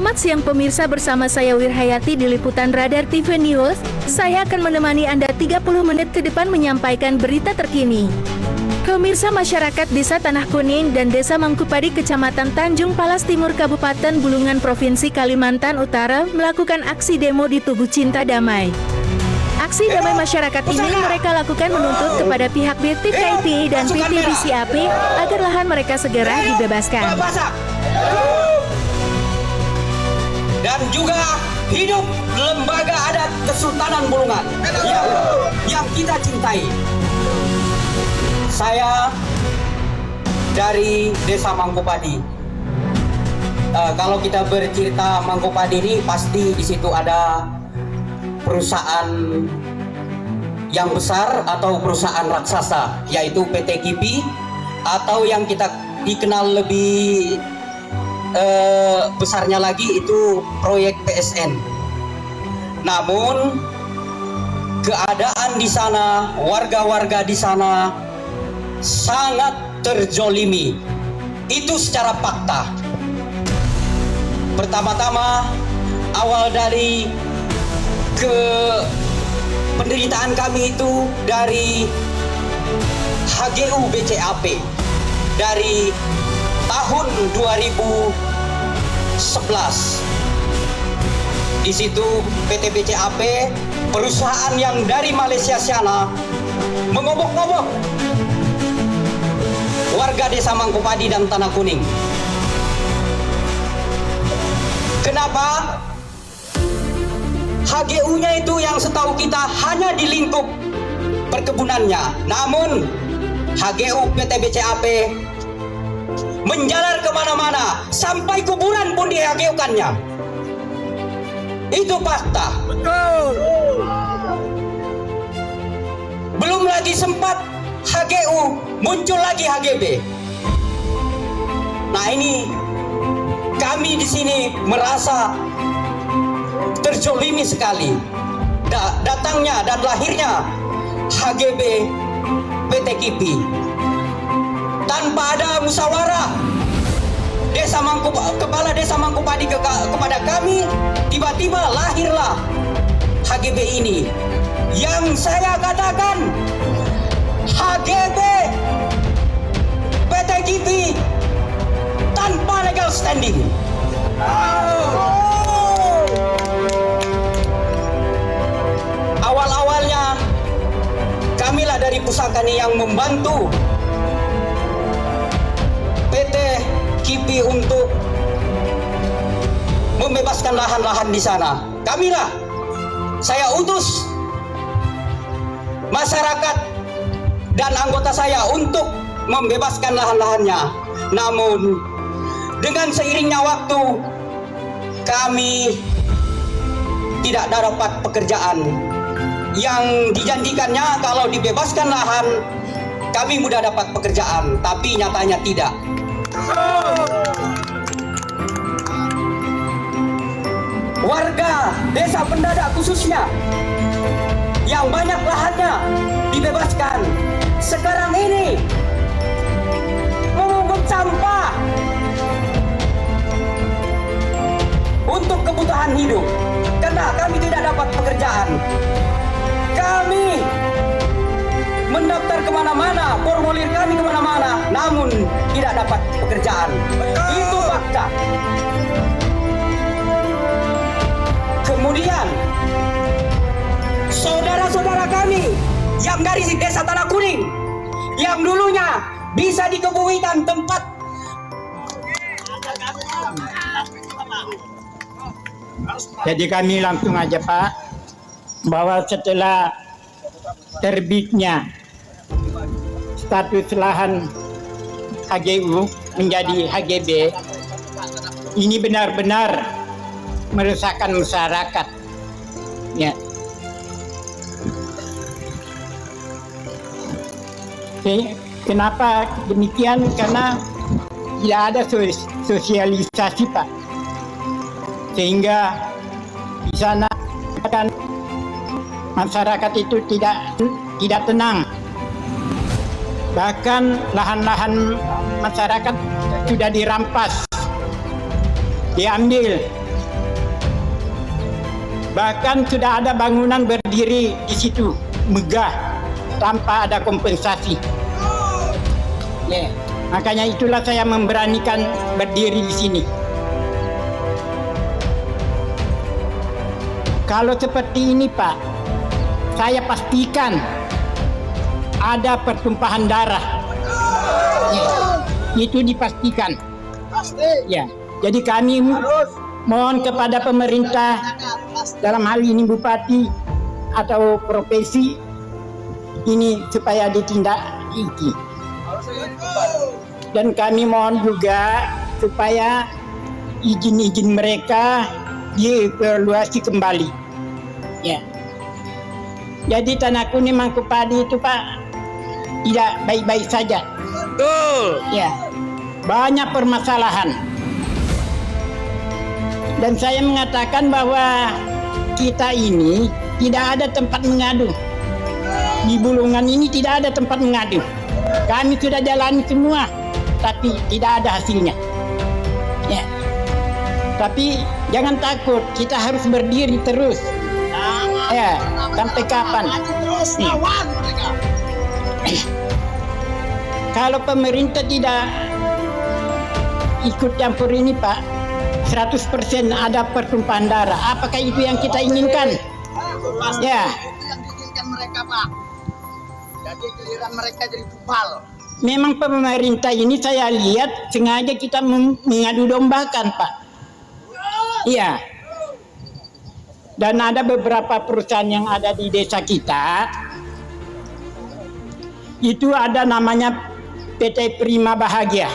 Selamat siang pemirsa, bersama saya Wirhayati di Liputan Radar TV News. Saya akan menemani Anda 30 menit ke depan menyampaikan berita terkini. Pemirsa, masyarakat Desa Tanah Kuning dan Desa Mangkupadi Kecamatan Tanjung Palas Timur Kabupaten Bulungan Provinsi Kalimantan Utara melakukan aksi demo di Tugu Cinta Damai. Aksi damai masyarakat ini mereka lakukan menuntut kepada pihak PT KAI dan PT BCAP agar lahan mereka segera dibebaskan. Dan juga hidup lembaga adat Kesultanan Bulungan yang kita cintai. Saya dari Desa Mangkupadi. Kalau kita bercerita Mangkupadi ini pasti di situ ada perusahaan yang besar atau perusahaan raksasa, yaitu PT KIPI, atau yang kita dikenal lebih besarnya lagi itu proyek PSN. Namun keadaan di sana, warga-warga di sana sangat terzolimi. Itu secara fakta. Pertama-tama awal dari penderitaan kami itu dari HGU BCAP dari tahun 2011. Di situ PT BCAP, perusahaan yang dari Malaysia sana, mengobok-ngobok warga Desa Mangkupadi dan Tanah Kuning. Kenapa? HGU-nya itu yang setahu kita hanya di lingkup perkebunannya. Namun HGU PT BCAP menjalar kemana-mana, sampai kuburan pun di-HGU-kannya. Itu fakta. Betul. Belum lagi sempat HGU, muncul lagi HGB. Nah, ini kami di sini merasa terzolimi sekali. Datangnya dan lahirnya HGB PT KIPI tanpa ada musyawarah kepala Desa Mangkupadi kepada kami. Tiba-tiba lahirlah HGB ini, yang saya katakan HGB PT KIPI tanpa legal standing. Awal-awalnya kamilah dari Pusaka ini yang membantu PT KIPI untuk membebaskan lahan-lahan di sana. Kamilah, saya utus masyarakat dan anggota saya untuk membebaskan lahan-lahannya. Namun dengan seiringnya waktu, kami tidak dapat pekerjaan. Yang dijanjikannya kalau dibebaskan lahan, kami mudah dapat pekerjaan, tapi nyatanya tidak. Warga Desa Pendadak khususnya yang banyak lahannya dibebaskan, sekarang ini memungut sampah untuk kebutuhan hidup, karena kami tidak dapat pekerjaan. Kami mendaftar kemana-mana, formulir kami kemana-mana, namun tidak dapat pekerjaan. Itu fakta. Kemudian saudara-saudara kami yang dari Desa Tanah Kuning, yang dulunya bisa dikebumikan tempat Jadi kami langsung aja Pak, bahwa setelah terbitnya status lahan HGU menjadi HGB, ini benar-benar meresahkan masyarakat. Ya. Oke, kenapa demikian? Karena tidak ada sosialisasi Pak, sehingga di sana kan masyarakat itu tidak tenang. Bahkan lahan-lahan masyarakat sudah dirampas, diambil Bahkan sudah ada bangunan berdiri di situ, megah, tanpa ada kompensasi. Makanya itulah saya memberanikan berdiri di sini. Kalau seperti ini, Pak, saya pastikan ada pertumpahan darah. Itu dipastikan. Ya. Jadi kami mohon kepada pemerintah, dalam hal ini bupati atau profesi ini, supaya ditindak ini. Dan kami mohon juga supaya izin-izin mereka dievaluasi kembali. Ya. Jadi Tanah Kuning Mangkupadi itu, Pak, tidak baik-baik saja. Betul. Ya. Banyak permasalahan. Dan saya mengatakan bahwa kita ini tidak ada tempat mengadu. Di Bulungan ini tidak ada tempat mengadu. Kami sudah jalani semua, tapi tidak ada hasilnya. Ya. Tapi jangan takut, kita harus berdiri terus. Ya, sampai kapan? Kalau pemerintah tidak ikut campur ini, Pak, 100% ada pertumpahan darah. Apakah itu yang kita inginkan? Ya. Yang diinginkan mereka, Pak. Jadi giliran mereka jadi tumpal. Memang pemerintah ini saya lihat sengaja kita mengadu dombakan, Pak. Iya. Dan ada beberapa perusahaan yang ada di desa kita. Itu ada namanya PT Prima Bahagia.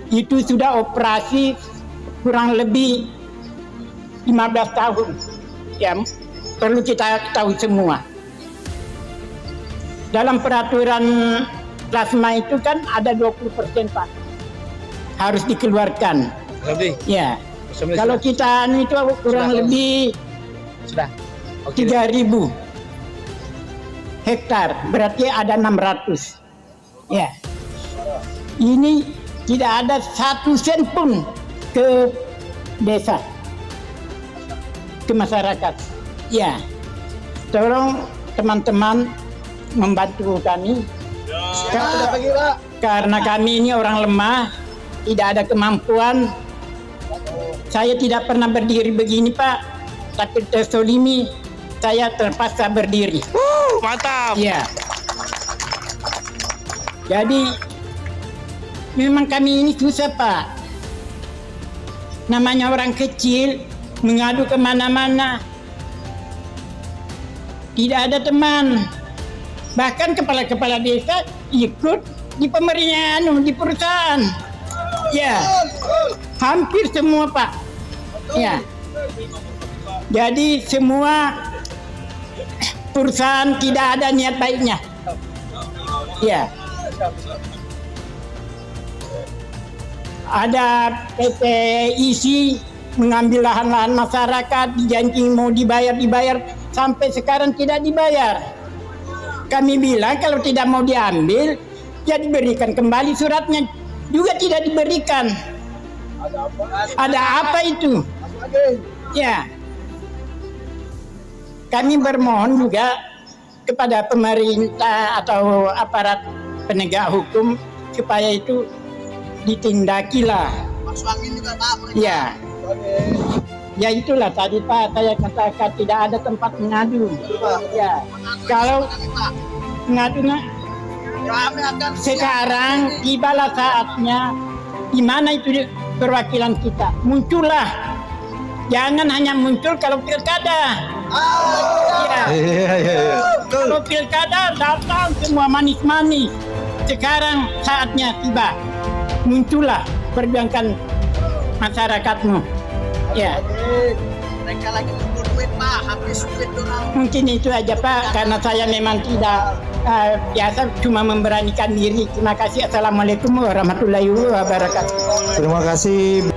Itu sudah operasi kurang lebih 15 tahun. Ya, perlu kita tahu semua. Dalam peraturan plasma itu kan ada 20%, Pak, harus dikeluarkan. Lebih. Ya. Sudah. Kalau kita itu kurang lebih Sudah. Oke. 3.000 hektar, berarti ada 600. Ya. Ini tidak ada 1 sen pun ke desa, ke masyarakat. Ya. Tolong teman-teman membantu kami. Karena kami ini orang lemah, tidak ada kemampuan. Saya tidak pernah berdiri begini, Pak. Tapi tersolimi, saya terpaksa berdiri. Mantap. Ya. Jadi memang kami ini susah, Pak. Namanya orang kecil mengadu kemana-mana, tidak ada teman. Bahkan kepala-kepala desa ikut di pemerintahan, di perusahaan. Ya, hampir semua, Pak. Ya. Jadi semua perusahaan tidak ada niat baiknya. Ya. Ada PT ISI mengambil lahan-lahan masyarakat, dijanji mau dibayar, sampai sekarang tidak dibayar. Kami bilang kalau tidak mau diambil, ya diberikan kembali suratnya, juga tidak diberikan. Ada apa itu? Ya. Kami bermohon juga kepada pemerintah atau aparat penegak hukum supaya itu ditindakilah. Masuk angin juga, Pak. Ya. Ya itulah tadi, Pak, saya katakan tidak ada tempat mengadu. Ya. Kalau mengadunya Kami akan sekarang tibalah saatnya di mana itu perwakilan kita. Muncullah. Jangan hanya muncul kalau pilkada. Ya. Kalau pilkada datang semua manis-manis. Sekarang saatnya tiba. Muncullah, perjuangkan masyarakatmu. Ya. mereka lagi tunggu duit, Pak. Habis duit orang. Mungkin itu aja, Pak, karena saya memang tidak biasa, cuma memberanikan diri. Terima kasih. Assalamualaikum warahmatullahi wabarakatuh. Terima kasih.